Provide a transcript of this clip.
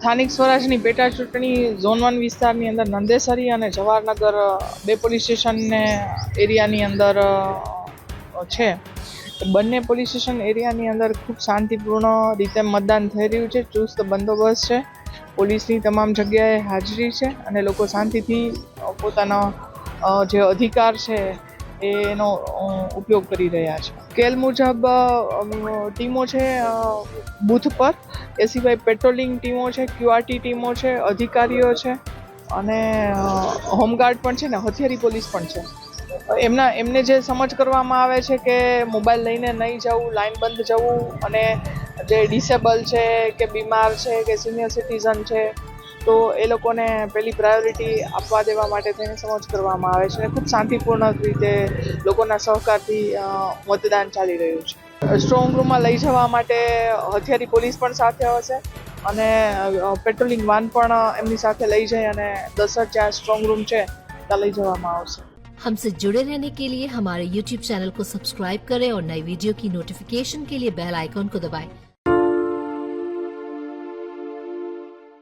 સ્થાનિક સ્વરાજની પેટા ચૂંટણી ઝોન 1 વિસ્તારની અંદર નંદેસરી અને જવાહરનગર બે પોલીસ સ્ટેશનને એરિયાની અંદર છે. બંને પોલીસ સ્ટેશન એરિયાની અંદર ખૂબ શાંતિપૂર્ણ રીતે મતદાન થઈ રહ્યું છે. ચુસ્ત બંદોબસ્ત છે, પોલીસની તમામ જગ્યાએ હાજરી છે અને લોકો શાંતિથી પોતાનો જે અધિકાર છે એનો ઉપયોગ કરી રહ્યા છે. સ્કેલ મુજબ ટીમો છે બૂથ પર, એ સિવાય પેટ્રોલિંગ ટીમો છે, ક્યુઆરટી ટીમો છે, અધિકારીઓ છે અને હોમગાર્ડ પણ છે ને હથિયારી પોલીસ પણ છે. એમને જે સમજ કરવામાં આવે છે કે મોબાઈલ લઈને નહીં જવું, લાઇનબંધ જવું અને જે ડિસેબલ છે કે બીમાર છે કે સિનિયર સિટીઝન છે તો એ લોકોને પહેલી પ્રાયોરિટી આપવા દેવા માટે થઈને સમજ કરવામાં આવે છે અને ખૂબ શાંતિપૂર્ણ રીતે લોકોના સહકારથી મતદાન ચાલી રહ્યું છે. સ્ટ્રોંગ રૂમમાં લઈ જવા માટે હથિયારી પોલીસ પણ સાથે હશે અને પેટ્રોલિંગ વાન પણ એમની સાથે લઈ જાય અને 10 જ્યાં સ્ટ્રોંગ રૂમ છે ત્યાં લઈ જવામાં આવશે. हमसे जुड़े रहने के लिए हमारे YouTube चैनल को सब्सक्राइब करें और नई वीडियो की नोटिफिकेशन के लिए बेल आइकॉन को दबाएं।